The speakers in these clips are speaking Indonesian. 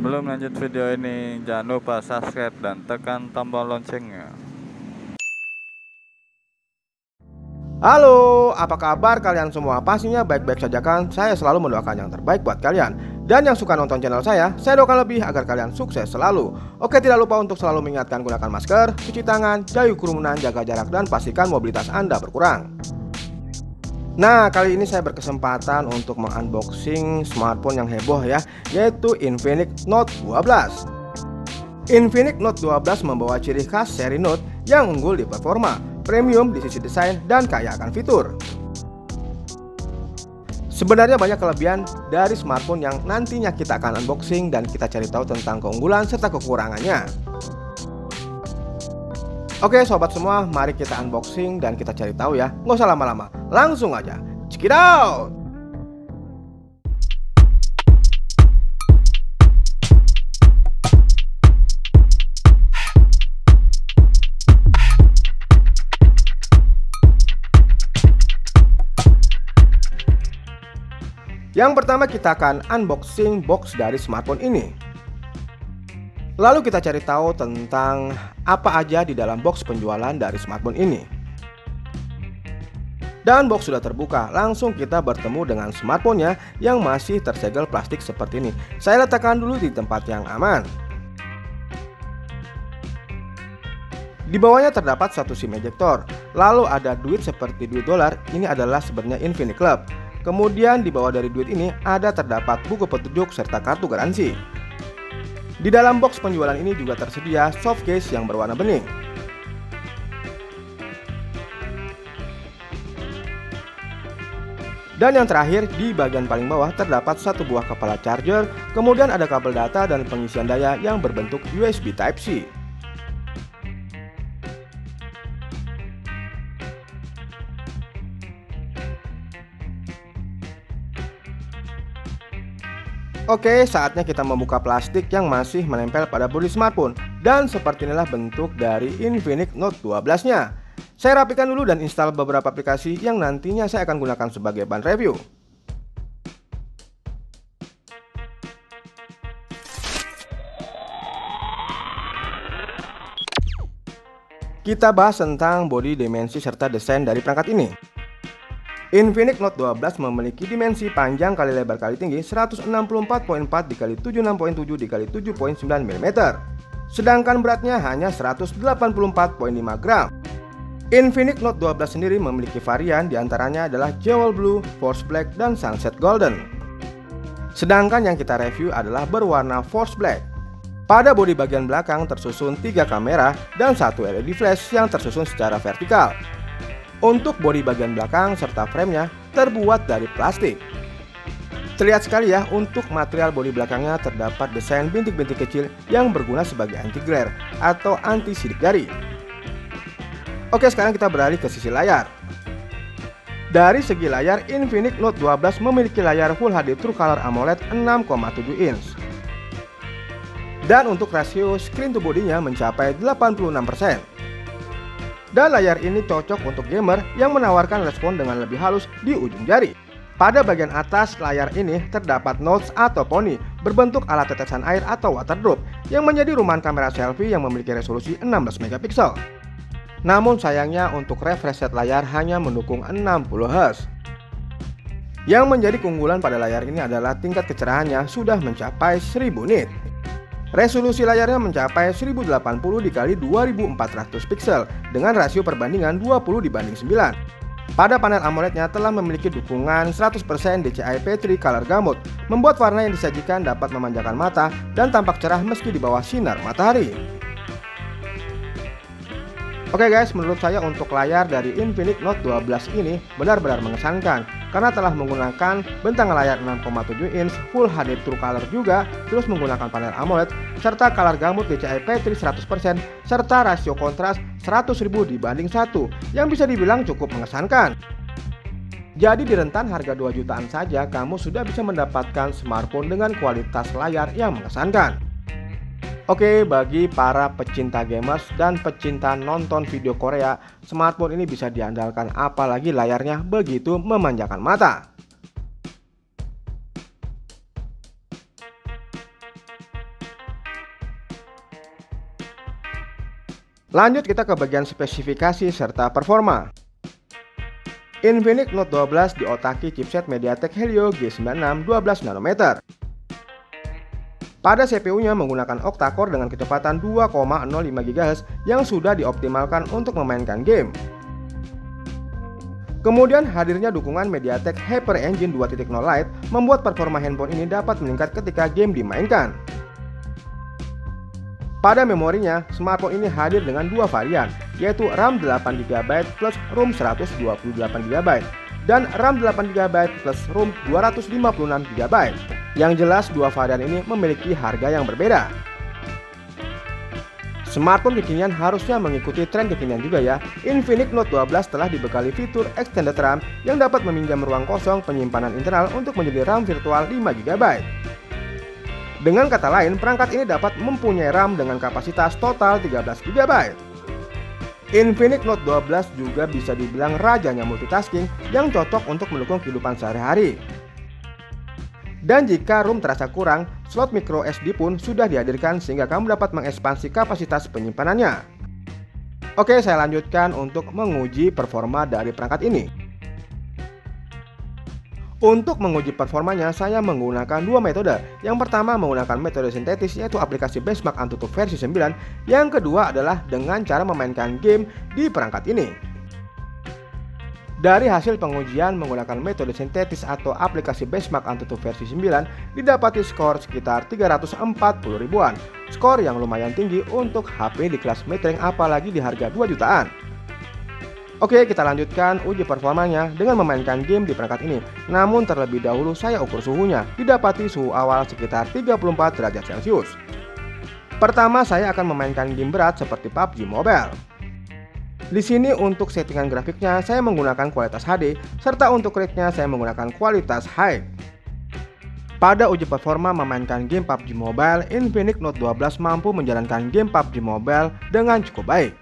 Sebelum lanjut video ini, jangan lupa subscribe dan tekan tombol loncengnya. Halo, apa kabar kalian semua? Pastinya baik-baik saja kan? Saya selalu mendoakan yang terbaik buat kalian. Dan yang suka nonton channel saya doakan lebih agar kalian sukses selalu. Oke, tidak lupa untuk selalu mengingatkan gunakan masker, cuci tangan, jauhi kerumunan, jaga jarak, dan pastikan mobilitas Anda berkurang. Nah, kali ini saya berkesempatan untuk mengunboxing smartphone yang heboh ya, yaitu Infinix Note 12. Infinix Note 12 membawa ciri khas seri Note yang unggul di performa, premium di sisi desain, dan kaya akan fitur. Sebenarnya banyak kelebihan dari smartphone yang nantinya kita akan unboxing dan kita cari tahu tentang keunggulan serta kekurangannya. Oke sobat semua, mari kita unboxing dan kita cari tahu ya. Nggak usah lama-lama, langsung aja check it out. Yang pertama kita akan unboxing box dari smartphone ini. Lalu kita cari tahu tentang apa aja di dalam box penjualan dari smartphone ini. Dan box sudah terbuka, langsung kita bertemu dengan smartphone-nya yang masih tersegel plastik seperti ini. Saya letakkan dulu di tempat yang aman. Di bawahnya terdapat satu SIM ejector. Lalu ada duit seperti duit dolar, ini adalah sebenarnya Infinix Club. Kemudian di bawah dari duit ini ada terdapat buku petunjuk serta kartu garansi. Di dalam box penjualan ini juga tersedia soft case yang berwarna bening. Dan yang terakhir, di bagian paling bawah terdapat satu buah kepala charger, kemudian ada kabel data dan pengisian daya yang berbentuk USB Type-C. Oke, saatnya kita membuka plastik yang masih menempel pada bodi smartphone. Dan seperti inilah bentuk dari Infinix Note 12-nya. Saya rapikan dulu dan install beberapa aplikasi yang nantinya saya akan gunakan sebagai bahan review. Kita bahas tentang bodi, dimensi, serta desain dari perangkat ini. Infinix Note 12 memiliki dimensi panjang kali lebar kali tinggi 164.4 dikali 76.7 dikali 7.9 mm. Sedangkan beratnya hanya 184.5 gram. Infinix Note 12 sendiri memiliki varian diantaranya adalah Jewel Blue, Force Black, dan Sunset Golden. Sedangkan yang kita review adalah berwarna Force Black. Pada bodi bagian belakang tersusun 3 kamera dan 1 LED flash yang tersusun secara vertikal. Untuk bodi bagian belakang serta framenya terbuat dari plastik. Terlihat sekali ya, untuk material bodi belakangnya terdapat desain bintik-bintik kecil yang berguna sebagai anti glare atau anti sidik jari. Oke, sekarang kita beralih ke sisi layar. Dari segi layar, Infinix Note 12 memiliki layar Full HD True Color AMOLED 6,7 inch. Dan untuk rasio screen to bodinya mencapai 86%. Dan layar ini cocok untuk gamer yang menawarkan respon dengan lebih halus di ujung jari. Pada bagian atas layar ini terdapat notch atau poni berbentuk alat tetesan air atau water drop yang menjadi rumah kamera selfie yang memiliki resolusi 16 megapiksel. Namun sayangnya untuk refresh rate layar hanya mendukung 60 Hz. Yang menjadi keunggulan pada layar ini adalah tingkat kecerahannya sudah mencapai 1000 nit. Resolusi layarnya mencapai 1080 dikali 2400 piksel dengan rasio perbandingan 20:9. Pada panel AMOLED-nya telah memiliki dukungan 100% DCI-P3 Color Gamut, membuat warna yang disajikan dapat memanjakan mata dan tampak cerah meski di bawah sinar matahari. Oke guys, menurut saya untuk layar dari Infinix Note 12 ini benar-benar mengesankan karena telah menggunakan bentang layar 6,7 inch Full HD True Color juga, terus menggunakan panel AMOLED serta color gamut DCI-P3 100% serta rasio kontras 100.000 dibanding 1 yang bisa dibilang cukup mengesankan. Jadi di rentan harga 2 jutaan saja kamu sudah bisa mendapatkan smartphone dengan kualitas layar yang mengesankan. Oke, bagi para pecinta gamers dan pecinta nonton video Korea, smartphone ini bisa diandalkan apalagi layarnya begitu memanjakan mata. Lanjut kita ke bagian spesifikasi serta performa. Infinix Note 12 diotaki chipset MediaTek Helio G96 12 nanometer. Pada CPU-nya menggunakan octa-core dengan kecepatan 2,05 GHz yang sudah dioptimalkan untuk memainkan game. Kemudian hadirnya dukungan MediaTek Hyper Engine 2.0 Lite membuat performa handphone ini dapat meningkat ketika game dimainkan. Pada memorinya, smartphone ini hadir dengan dua varian, yaitu RAM 8GB plus ROM 128GB dan RAM 8GB plus ROM 256GB. Yang jelas dua varian ini memiliki harga yang berbeda. Smartphone kekinian harusnya mengikuti tren kekinian juga ya. Infinix Note 12 telah dibekali fitur Extended RAM yang dapat meminjam ruang kosong penyimpanan internal untuk menjadi RAM virtual 5GB. Dengan kata lain, perangkat ini dapat mempunyai RAM dengan kapasitas total 13GB. Infinix Note 12 juga bisa dibilang rajanya multitasking yang cocok untuk mendukung kehidupan sehari-hari. Dan jika ROM terasa kurang, slot micro SD pun sudah dihadirkan sehingga kamu dapat mengekspansi kapasitas penyimpanannya. Oke, saya lanjutkan untuk menguji performa dari perangkat ini. Untuk menguji performanya, saya menggunakan dua metode. Yang pertama menggunakan metode sintetis, yaitu aplikasi Benchmark AnTuTu versi 9. Yang kedua adalah dengan cara memainkan game di perangkat ini. Dari hasil pengujian menggunakan metode sintetis atau aplikasi Benchmark AnTuTu versi 9, didapati skor sekitar 340 ribuan. Skor yang lumayan tinggi untuk HP di kelas mid-range apalagi di harga 2 jutaan. Oke, kita lanjutkan uji performanya dengan memainkan game di perangkat ini. Namun terlebih dahulu saya ukur suhunya, didapati suhu awal sekitar 34 derajat Celcius. Pertama saya akan memainkan game berat seperti PUBG Mobile. Di sini untuk settingan grafiknya saya menggunakan kualitas HD, serta untuk rate-nya saya menggunakan kualitas high. Pada uji performa memainkan game PUBG Mobile, Infinix Note 12 mampu menjalankan game PUBG Mobile dengan cukup baik.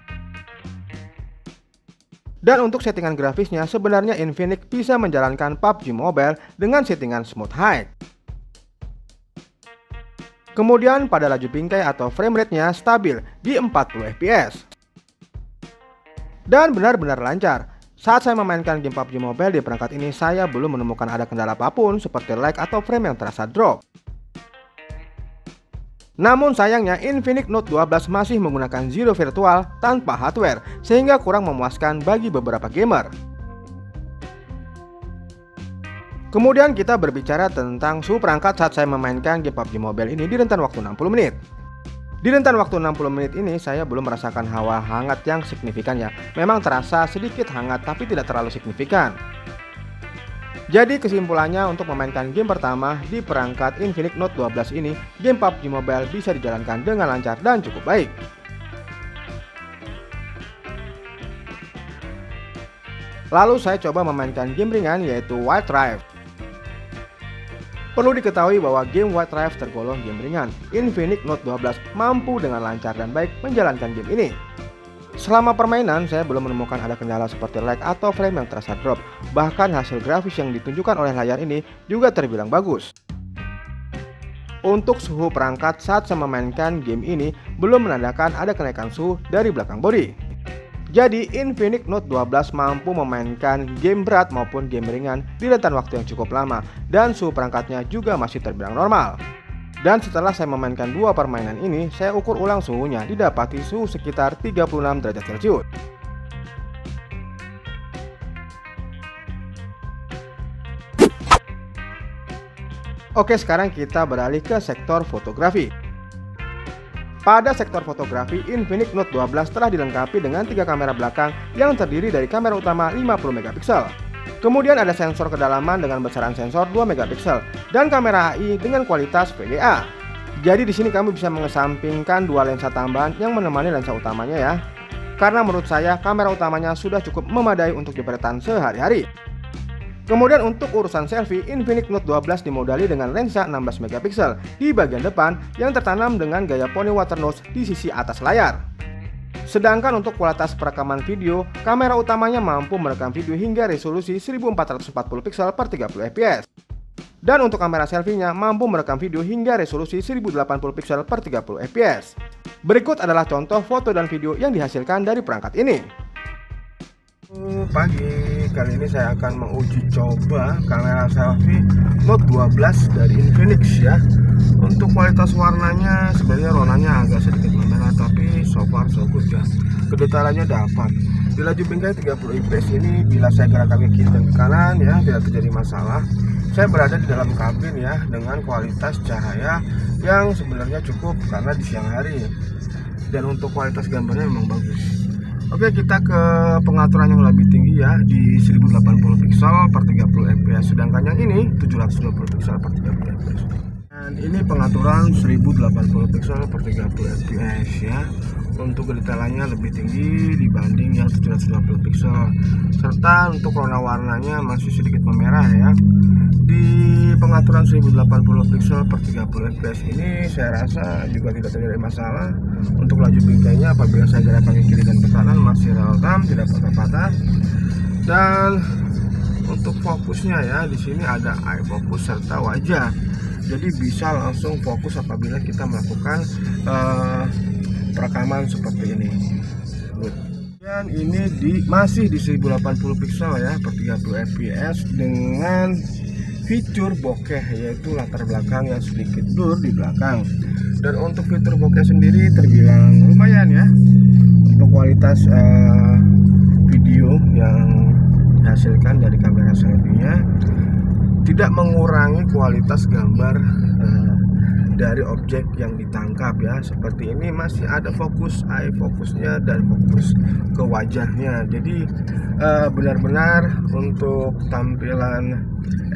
Dan untuk settingan grafisnya sebenarnya Infinix bisa menjalankan PUBG Mobile dengan settingan smooth high. Kemudian pada laju bingkai atau frame rate-nya stabil di 40 fps. Dan benar-benar lancar. Saat saya memainkan game PUBG Mobile di perangkat ini, saya belum menemukan ada kendala apapun seperti lag atau frame yang terasa drop. Namun sayangnya Infinix Note 12 masih menggunakan Zero Virtual tanpa hardware, sehingga kurang memuaskan bagi beberapa gamer. Kemudian kita berbicara tentang suhu perangkat saat saya memainkan game PUBG Mobile ini di rentan waktu 60 menit. Di rentan waktu 60 menit ini saya belum merasakan hawa hangat yang signifikan ya. Memang terasa sedikit hangat tapi tidak terlalu signifikan. Jadi kesimpulannya untuk memainkan game pertama di perangkat Infinix Note 12 ini, game PUBG Mobile bisa dijalankan dengan lancar dan cukup baik. Lalu saya coba memainkan game ringan yaitu Wild Rift. Perlu diketahui bahwa game Wild Rift tergolong game ringan. Infinix Note 12 mampu dengan lancar dan baik menjalankan game ini. Selama permainan saya belum menemukan ada kendala seperti lag atau frame yang terasa drop. Bahkan hasil grafis yang ditunjukkan oleh layar ini juga terbilang bagus. Untuk suhu perangkat saat saya memainkan game ini belum menandakan ada kenaikan suhu dari belakang bodi. Jadi Infinix Note 12 mampu memainkan game berat maupun game ringan di rentan waktu yang cukup lama, dan suhu perangkatnya juga masih terbilang normal. Dan setelah saya memainkan dua permainan ini, saya ukur ulang suhunya, didapati suhu sekitar 36 derajat Celcius. Oke, sekarang kita beralih ke sektor fotografi. Pada sektor fotografi, Infinix Note 12 telah dilengkapi dengan 3 kamera belakang yang terdiri dari kamera utama 50 megapiksel. Kemudian ada sensor kedalaman dengan besaran sensor 2 megapiksel dan kamera AI dengan kualitas VGA. Jadi di sini kamu bisa mengesampingkan dua lensa tambahan yang menemani lensa utamanya ya. Karena menurut saya kamera utamanya sudah cukup memadai untuk jepretan sehari-hari. Kemudian untuk urusan selfie, Infinix Note 12 dimodali dengan lensa 16 megapiksel di bagian depan yang tertanam dengan gaya poni water nose di sisi atas layar. Sedangkan untuk kualitas perekaman video, kamera utamanya mampu merekam video hingga resolusi 1440 pixel per 30 fps. Dan untuk kamera selfie-nya mampu merekam video hingga resolusi 1080 pixel per 30 fps. Berikut adalah contoh foto dan video yang dihasilkan dari perangkat ini. Pagi, kali ini saya akan menguji coba kamera selfie Note 12 dari Infinix ya. Untuk kualitas warnanya sebenarnya ronanya agak sedikit memerah, tapi so far so good ya. Kedetailannya dapat. Di laju bingkai 30 fps ini bila saya gerakkan ke kiri dan ke kanan ya tidak terjadi masalah. Saya berada di dalam kabin ya dengan kualitas cahaya yang sebenarnya cukup karena di siang hari. Dan untuk kualitas gambarnya memang bagus. Oke, kita ke pengaturan yang lebih tinggi ya di 1080 pixel per 30 fps, sedangkan yang ini 720 pixel per 30 fps. Dan ini pengaturan 1080 pixel per 30 fps ya. Untuk kedetailannya lebih tinggi dibanding yang 720 pixel, serta untuk warna warnanya masih sedikit memerah ya. Di pengaturan 1080 pixel per 30 fps ini saya rasa juga tidak terjadi masalah. Untuk laju bingkainya apabila saya gerakkan ke kiri dan ke kanan masih real time, tidak patah-patah. Dan untuk fokusnya ya di sini ada eye focus serta wajah, jadi bisa langsung fokus apabila kita melakukan perekaman seperti ini. Dan ini masih di 1080 pixel ya per 30 fps dengan fitur bokeh, yaitu latar belakang yang sedikit blur di belakang. Dan untuk fitur bokeh sendiri terbilang lumayan ya. Untuk kualitas video yang dihasilkan dari kamera selfie-nya tidak mengurangi kualitas gambar dari objek yang ditangkap ya. Seperti ini masih ada fokus eye fokusnya dan fokus ke wajahnya. Jadi benar-benar untuk tampilan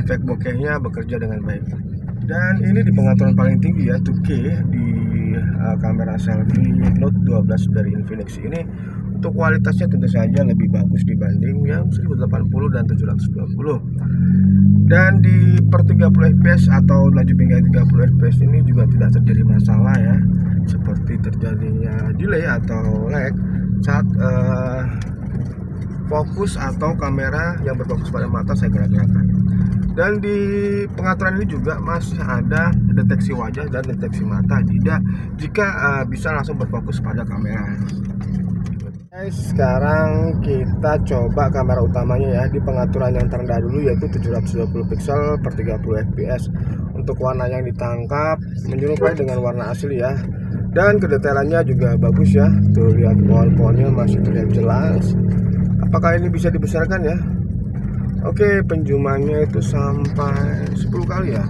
efek bokehnya bekerja dengan baik. Dan ini di pengaturan paling tinggi ya 2K di kamera selfie Note 12 dari Infinix ini. Untuk kualitasnya tentu saja lebih bagus dibanding yang 1080 dan 720. Dan di per 30 fps atau laju bingkai 30 fps ini juga tidak terjadi masalah ya, seperti terjadinya delay atau lag saat fokus atau kamera yang berfokus pada mata saya gerak-gerakkan. Dan di pengaturan ini juga masih ada deteksi wajah dan deteksi mata jika bisa langsung berfokus pada kamera. Guys, sekarang kita coba kamera utamanya ya di pengaturan yang terendah dulu, yaitu 720 pixel per 30 fps. Untuk warna yang ditangkap menyerupai dengan warna asli ya. Dan kedetailannya juga bagus ya. Tuh lihat pohon-pohonnya masih terlihat jelas. Apakah ini bisa dibesarkan ya? Oke, penjumannya itu sampai 10 kali ya.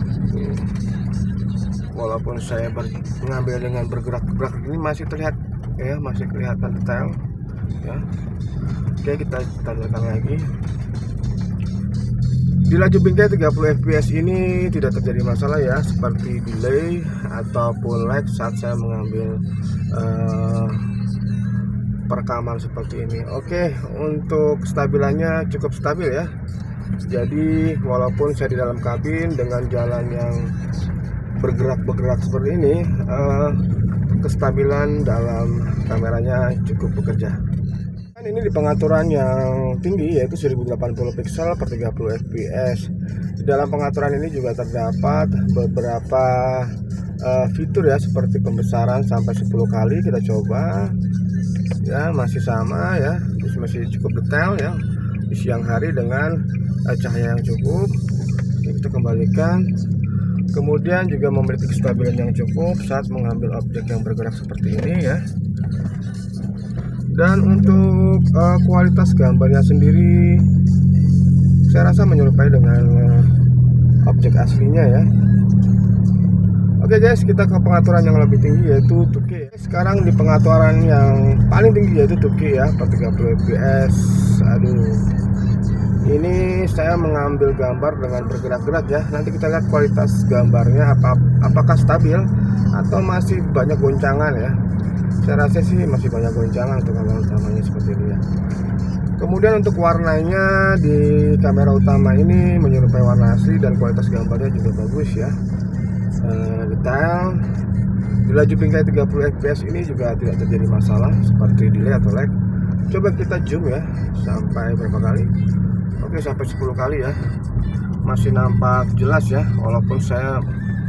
Walaupun saya mengambil dengan bergerak-gerak ini masih terlihat ya, masih kelihatan detail ya. Oke, kita tampilkan lagi. Di laju bingkai 30 fps ini tidak terjadi masalah ya, seperti delay ataupun lag saat saya mengambil perekaman seperti ini. Oke, untuk stabilannya cukup stabil ya. Jadi walaupun saya di dalam kabin dengan jalan yang bergerak-bergerak seperti ini, kestabilan dalam kameranya cukup bekerja. Dan ini di pengaturan yang tinggi yaitu 1080 pixel per 30 fps. Di dalam pengaturan ini juga terdapat beberapa fitur ya, seperti pembesaran sampai 10 kali. Kita coba ya, masih sama ya, masih cukup detail ya di siang hari dengan cahaya yang cukup. Kita kembalikan. Kemudian juga memiliki kestabilan yang cukup saat mengambil objek yang bergerak seperti ini ya. Dan untuk kualitas gambarnya sendiri saya rasa menyerupai dengan objek aslinya ya. Oke guys, kita ke pengaturan yang lebih tinggi yaitu 2K. Sekarang di pengaturan yang paling tinggi yaitu 2K ya, per 30 fps. Aduh, ini saya mengambil gambar dengan bergerak-gerak ya. Nanti kita lihat kualitas gambarnya apakah stabil atau masih banyak goncangan ya. Saya rasa sih masih banyak goncangan untuk kamera utamanya seperti ini ya. Kemudian untuk warnanya di kamera utama ini menyerupai warna asli dan kualitas gambarnya juga bagus ya. Detail. Di laju bingkai 30 fps ini juga tidak terjadi masalah seperti delay atau lag. Coba kita zoom ya sampai berapa kali. Oke, sampai 10 kali ya. Masih nampak jelas ya, walaupun saya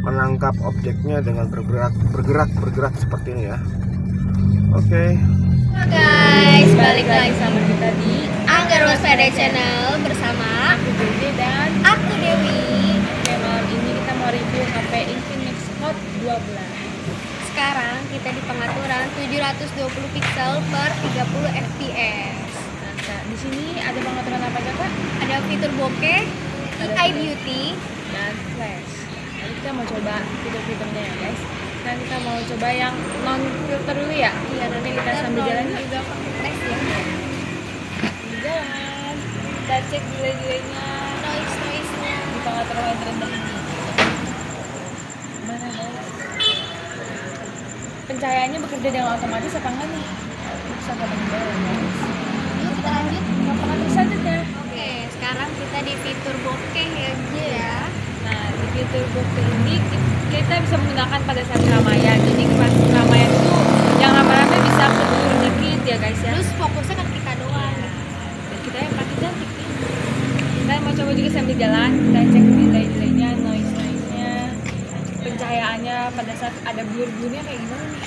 menangkap objeknya dengan bergerak seperti ini ya. Oke. Halo guys, balik lagi sama kita di Anggar Waspada Channel bersama aku Dede dan aku Dewi. Oke, malam ini kita mau review HP Infinix Hot 12. Sekarang kita di pengaturan 720 pixel per 30 fps. Nah, Kak, di sini ada pengaturan apa aja Kak? Ada fitur bokeh, Ada AI fitur- beauty, Dan flash. Jadi kita mau coba fitur-fiturnya ya guys. Nah, kita mau coba yang non filter dulu ya. iya Nanti kita sambil jalan yuk. juga pakai flash ya. Sambil jalan. Kita cek delay-delaynya Noise-nya. di pengaturan yang terendah ini. Gimana guys? Pencahayaannya bekerja dengan otomatis apa enggak nih? Bisa kapan guys? Yuk kita lanjut. Ke pengatur selanjutnya. Oke, sekarang kita di fitur bokeh ya. Nah, di fitur bokeh ini kita bisa menggunakan pada saat keramaian. Jadi pas keramaian itu yang rame-rame bisa keblur dikit ya guys ya. Terus fokusnya ke kita doang. Dan kita yang pakai cantik nih. Kita mau coba juga sambil jalan. Kita cek delay-delaynya, noise-nya, pencahayaannya pada saat ada blur-blurnya kayak gimana nih?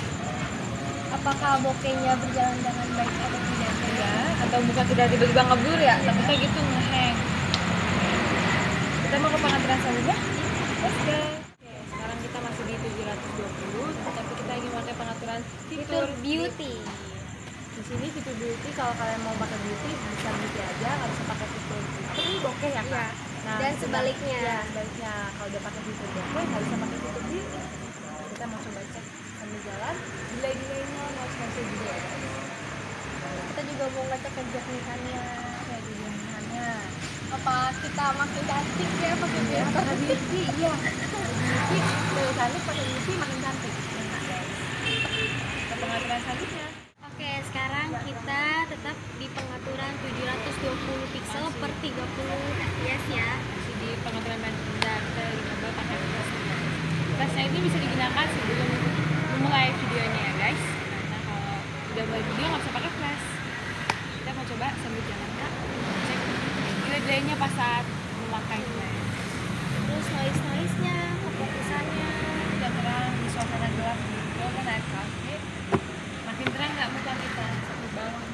Apakah bokehnya berjalan dengan baik atau tidak? Ya, atau muka kita tiba-tiba ngeblur ya? Takutnya gitu ngehang. Kita mau ke pengaturan selanjutnya. Let's go. Oke, sekarang kita masih di 720, tapi kita ingin pakai pengaturan Fitur beauty. Di sini fitur beauty, kalau kalian mau pakai beauty bisa beauty aja, nggak bisa pakai fitur beauty. Ini bokeh ya kak? Iya. Dan sebaliknya. Ya, sebaliknya kalau udah pakai fitur bokeh nggak bisa pakai fitur beauty. Kita mau coba cek sambil jalan, delay-delaynya, noise-noise juga ya guys. Kita juga mau ngecek kejernihannya. Kayak delay-nya. Apa kita makin cantik ya pakai Ya, filter? pakai beauty, iya. Beauty, tulisannya pakai beauty makin cantik. Nah, guys. Ke pengaturan selanjutnya. Oke, sekarang kita tetap di pengaturan 720 pixel per 30 fps ya. Masih di pengaturan paling rendah, kita coba pakai flash. Flashnya ini bisa digunakan sebelum memulai videonya ya guys. Karena kalau udah mulai video nggak bisa pakai flash. Kita mau coba sambil jalan kak, cek delay-delaynya pas saat memakai flash. Terus noise-nya, kefokusannya. Udah terang di suasana gelap gitu kan naik kafe. Makin terang nggak muka kita sampai bawah.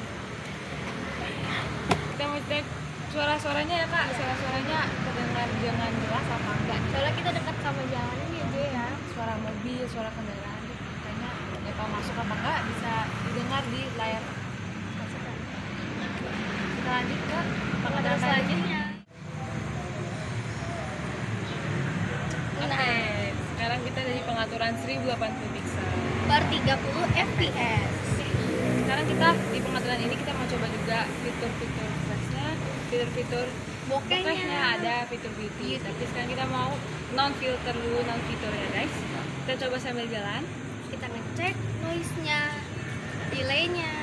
Kita mau cek suara-suaranya ya kak, suara-suaranya terdengar dengan jelas apa enggak nih? Soalnya kita dekat sama jalannya nih aja ya. Suara mobil, suara kendaraan tuh kayaknya ya kalau masuk apa enggak bisa didengar di layar kaca. Kita lanjut ke Pengaturan selanjutnya. Oke, sekarang kita dari pengaturan 1080 pixel. Per 30 fps. Sekarang kita di pengaturan ini kita mau coba juga fitur-fitur flashnya, fitur-fitur bokehnya, ada fitur beauty. Tapi sekarang kita mau non filter dulu, non fitur ya guys. Kita coba sambil jalan. Kita ngecek noise-nya, delay-nya,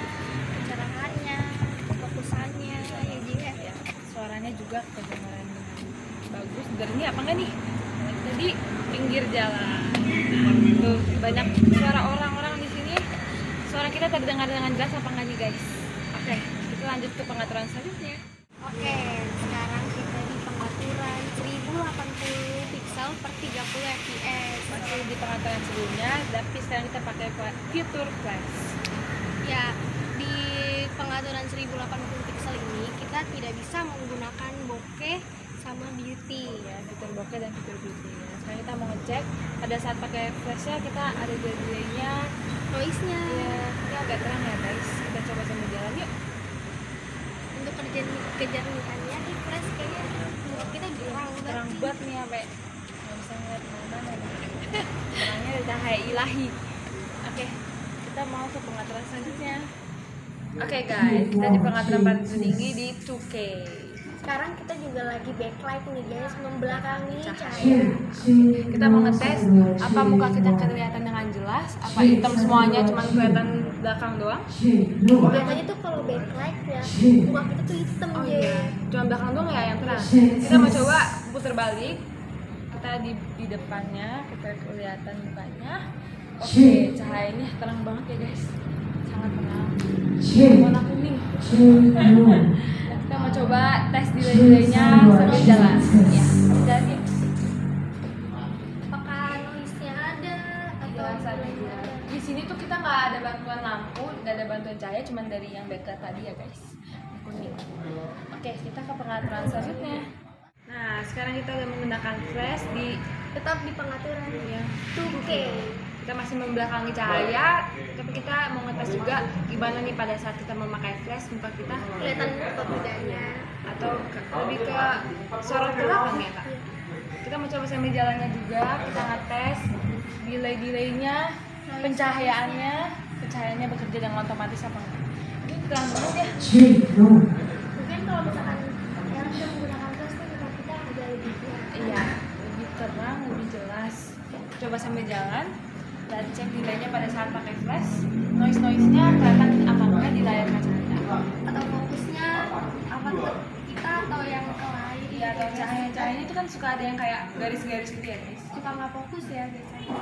pencerahannya, fokusannya ya juga ya. Suaranya juga kedengaran dengan bagus. Jernih apa enggak nih? Tadi pinggir jalan. Tuh banyak suara orang-orang di sini. Suara kita terdengar dengan jelas apa enggak nih guys? Oke, kita lanjut ke pengaturan selanjutnya. Oke, sekarang kita di pengaturan 1080 pixel per 30 fps. Masih di pengaturan sebelumnya, tapi sekarang kita pakai fitur flash. Ya, di pengaturan 1080 pixel ini kita tidak bisa menggunakan bokeh sama beauty. Ya, fitur bokeh dan fitur beauty. Nah, sekarang kita mau ngecek pada saat pakai flashnya kita ada delaynya. Noise-nya Ya, ini agak terang ya guys. Kita coba sambil jalan yuk. untuk kejernihannya di flash kayaknya menurut kita Terang banget nih sampai nggak bisa ngeliat mana-mana nih. Terangnya ada cahaya ilahi. Oke, kita mau ke pengaturan selanjutnya. Oke guys, kita di pengaturan paling tinggi di 2K. Sekarang kita juga lagi backlight nih guys, membelakangi cahaya. Kita mau ngetes apa muka kita kelihatan dengan jelas, apa hitam semuanya cuma kelihatan belakang doang. Biasanya tuh kalau backlight ya, muka kita tuh hitam Oh aja. iya, cuma belakang doang ya yang terang. Kita mau coba putar balik. Kita di depannya, kita kelihatan mukanya. Oke, cahayanya terang banget ya guys, sangat terang. Warna kuning. Kita mau coba tes delay-delaynya sambil jalan. Ya, jalan yuk. Apakah noise-nya ada atau Jelas ada. delay-nya ada? di sini tuh kita nggak ada bantuan lampu, nggak ada bantuan cahaya, cuman dari yang backlight tadi ya guys, kuning. Oke, kita ke pengaturan selanjutnya. Nah, sekarang kita udah menggunakan flash Tetap di pengaturan ya 2K. kita masih membelakangi cahaya, tapi kita mau ngetes juga gimana nih pada saat kita memakai flash muka kita Kelihatan perbedaannya. atau lebih ke sorot ke belakang ya kak. Kita mau coba sambil jalannya juga, kita ngetes delay-delaynya, pencahayaannya bekerja dengan otomatis apa enggak. Ini terang banget ya. Mungkin kalau misalkan yang sudah menggunakan flash tuh muka kita agak lebih jelas. Iya, lebih terang, lebih jelas. Coba sambil jalan dan cek delaynya pada saat pakai flash, noise-nya kelihatan apa enggak di layar kaca Anda. Atau fokusnya apa tuh kita atau yang ke lain. Iya, atau cahaya-cahayanya itu kan suka ada yang kayak garis-garis gitu ya guys. Suka nggak fokus ya biasanya.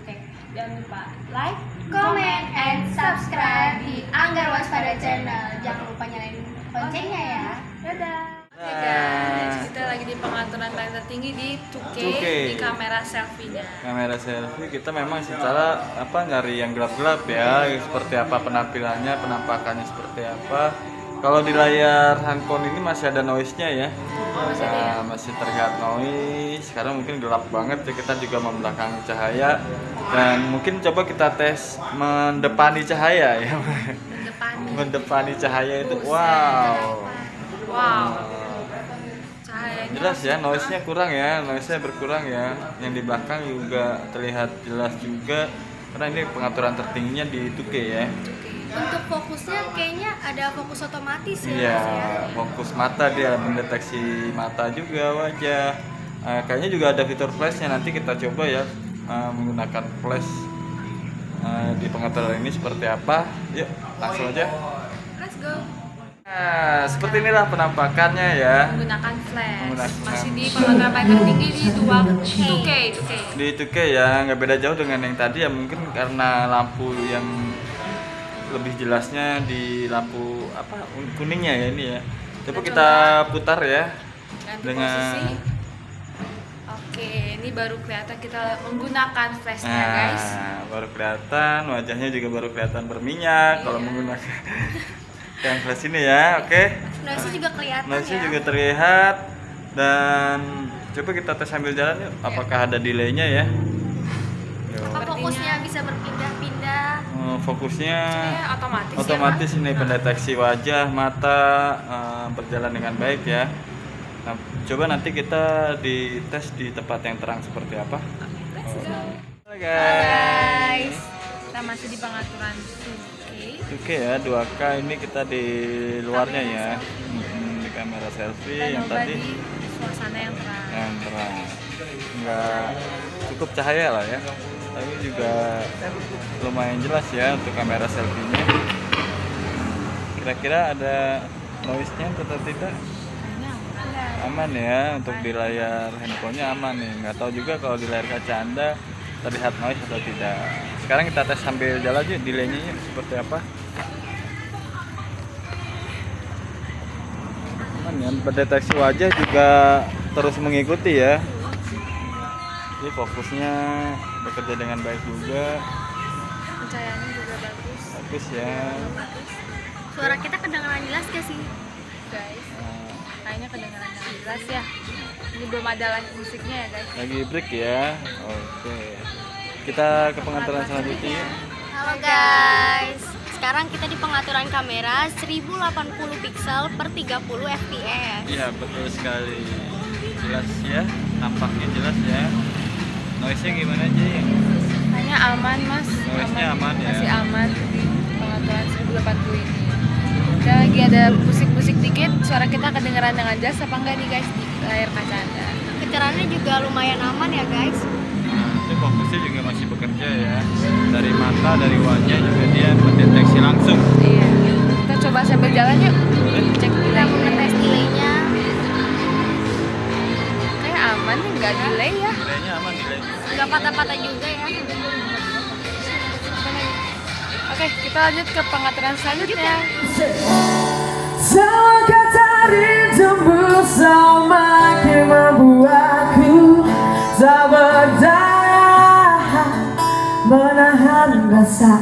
Oke, jangan lupa like, Comment and subscribe di Anggar Waspada Channel. Jangan lupa nyalain loncengnya ya. dadah. Oke guys, kita lagi di pengaturan paling tertinggi di 2K, 2K. di kamera selfie-nya. Kamera selfie kita memang secara nyari yang gelap-gelap ya, seperti apa penampilannya, penampakannya seperti apa. Kalau di layar handphone ini masih ada noise-nya ya. Masih terlihat noise. Sekarang mungkin gelap banget ya, kita juga membelakangi cahaya dan mungkin coba kita tes mendepani cahaya ya. Mendepani cahaya itu wow. Cahayanya Jelas ya, noise-nya kurang ya, noise-nya berkurang ya. Yang di belakang juga terlihat jelas juga karena ini pengaturan tertingginya di 2K ya. Untuk fokusnya kayaknya ada fokus otomatis ya. Iya, Mas, ya. fokus mata dia mendeteksi mata juga, wajah. Kayaknya juga ada fitur flashnya, nanti kita coba ya menggunakan flash di pengaturan ini seperti apa. Yuk, langsung aja. let's go. Nah, seperti inilah penampakannya ya. Menggunakan flash. Menggunakan Masih di pengaturan paling tertinggi di 2K. Di 2K ya, nggak beda jauh dengan yang tadi ya, mungkin karena lampu yang lebih jelasnya di lampu apa kuningnya ya ini ya. Coba kita putar ya Ganti dengan posisi. Oke, ini baru kelihatan kita menggunakan flashnya guys. baru kelihatan wajahnya juga baru kelihatan berminyak kalau Iya. menggunakan yang flash ini ya. Oke, Noise juga kelihatan noise-nya ya. juga terlihat dan coba kita tes sambil jalan yuk. Apakah ada delaynya ya? Yuk. Apa fokusnya bisa berpindah-pindah. Fokusnya Ini otomatis. otomatis ya, ini Kak? pendeteksi wajah, mata berjalan dengan baik ya. Nah, coba nanti kita dites di tempat yang terang seperti apa. Let's go. Halo Guys, Kita masih di pengaturan 2K. Oke ya, 2K ini kita di luarnya ya. Di kamera selfie Kita yang nyoba tadi di suasana yang terang. yang terang. Enggak cukup cahaya lah ya. Tapi juga lumayan jelas ya untuk kamera selfie-nya. Kira-kira ada noise-nya atau tidak? Kayaknya enggak. Aman ya, untuk di layar handphonenya aman nih. Nggak tahu juga kalau di layar kaca Anda terlihat noise atau tidak. Sekarang kita tes sambil jalan aja delaynya seperti apa. Aman ya, pendeteksi wajah juga terus mengikuti ya. Jadi fokusnya bekerja dengan baik juga. Pencahayaannya juga bagus. Bagus ya. suara kita kedengaran jelas gak sih? Guys, kayaknya kedengaran dengan jelas ya. Ini belum ada live musiknya ya guys. Lagi break ya. Oke. Kita ke pengaturan selanjutnya yuk. Halo guys, sekarang kita di pengaturan kamera 1080 pixel per 30 fps. Iya betul sekali, jelas ya, nampaknya jelas ya. Noise-nya gimana aja? Kayaknya aman mas. Noise-nya aman ya. Masih aman di pengaturan 1080 ini. Kita lagi ada musik-musik dikit. Suara kita kedengeran dengan jelas apa enggak nih guys di layar kaca Anda? Getarannya juga lumayan aman ya guys. Nah, itu fokusnya juga masih bekerja ya. Dari mata, dari wajah juga dia mendeteksi langsung. Iya. Kita coba sambil jalan yuk. Cek Kita mau ngetes delaynya. Kayak aman nih, nggak delay ya. Delaynya aman, delay. Nggak patah-patah juga ya. Oke, kita lanjut ke pengaturan selanjutnya. Semua kata rindumu semakin membuatku tak berdaya menahan rasa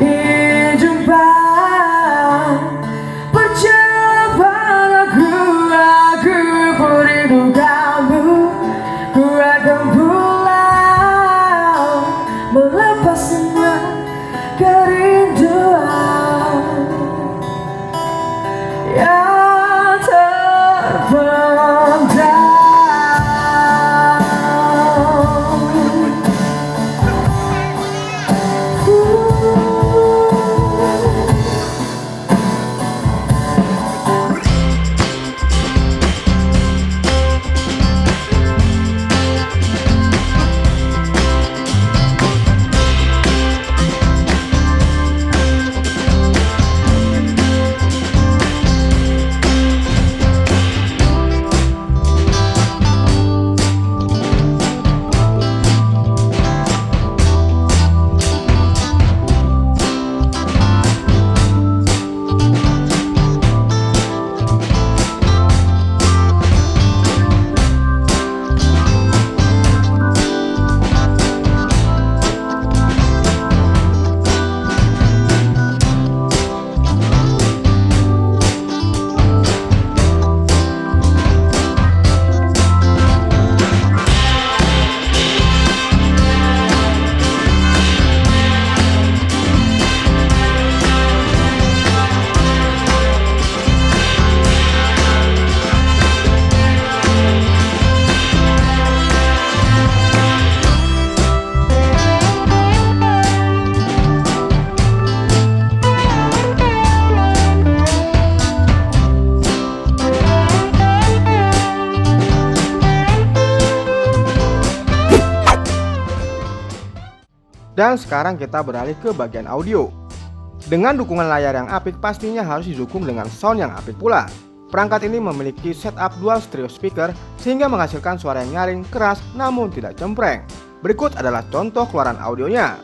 ingin jumpa. Percobaan aku berindu kamu. Ku akan pulang melepas semua kerinduan yang terpendam. Dan sekarang kita beralih ke bagian audio. Dengan dukungan layar yang apik, pastinya harus didukung dengan sound yang apik pula. Perangkat ini memiliki setup dual stereo speaker sehingga menghasilkan suara yang nyaring, keras, namun tidak cempreng. Berikut adalah contoh keluaran audionya.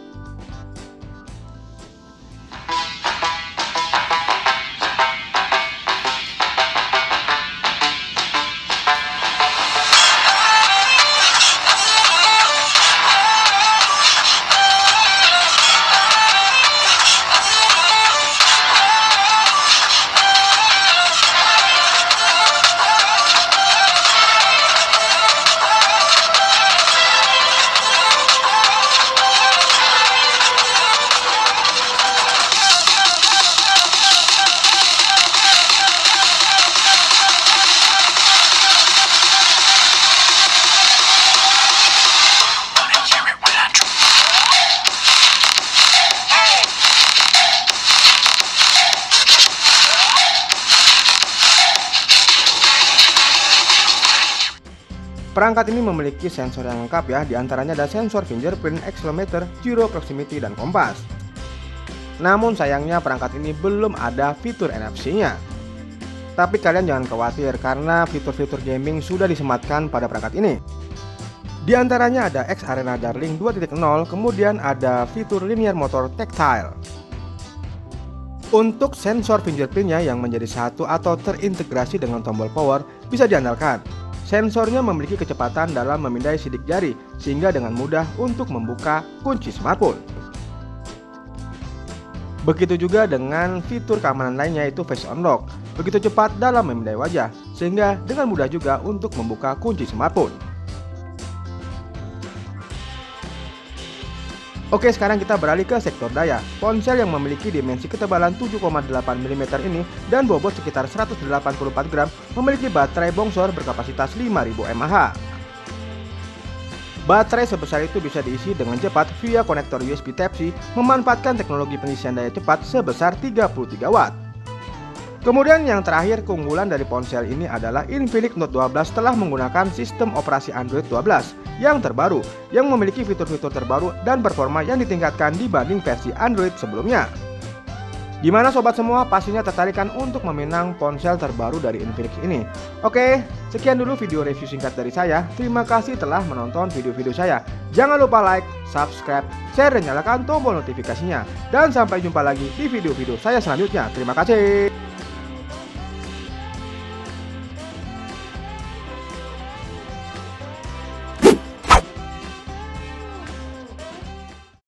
Perangkat ini memiliki sensor yang lengkap ya, diantaranya ada sensor fingerprint, accelerometer, gyro proximity, dan kompas. Namun sayangnya perangkat ini belum ada fitur NFC-nya. Tapi kalian jangan khawatir karena fitur-fitur gaming sudah disematkan pada perangkat ini. Di antaranya ada X Arena Darling 2.0, kemudian ada fitur linear motor tactile. Untuk sensor fingerprintnya yang menjadi satu atau terintegrasi dengan tombol power bisa diandalkan. Sensornya memiliki kecepatan dalam memindai sidik jari sehingga dengan mudah untuk membuka kunci smartphone. Begitu juga dengan fitur keamanan lainnya yaitu Face Unlock. Begitu cepat dalam memindai wajah sehingga dengan mudah juga untuk membuka kunci smartphone. Oke, sekarang kita beralih ke sektor daya. Ponsel yang memiliki dimensi ketebalan 7,8 mm ini dan bobot sekitar 184 gram memiliki baterai bongsor berkapasitas 5000 mAh. Baterai sebesar itu bisa diisi dengan cepat via konektor USB Type-C, memanfaatkan teknologi pengisian daya cepat sebesar 33 Watt. Kemudian yang terakhir, keunggulan dari ponsel ini adalah Infinix Note 12 telah menggunakan sistem operasi Android 12 yang terbaru, yang memiliki fitur-fitur terbaru dan performa yang ditingkatkan dibanding versi Android sebelumnya. Gimana sobat semua, pastinya tertarik kan untuk meminang ponsel terbaru dari Infinix ini? Oke, sekian dulu video review singkat dari saya. Terima kasih telah menonton video-video saya. Jangan lupa like, subscribe, share, dan nyalakan tombol notifikasinya. Dan sampai jumpa lagi di video-video saya selanjutnya. Terima kasih.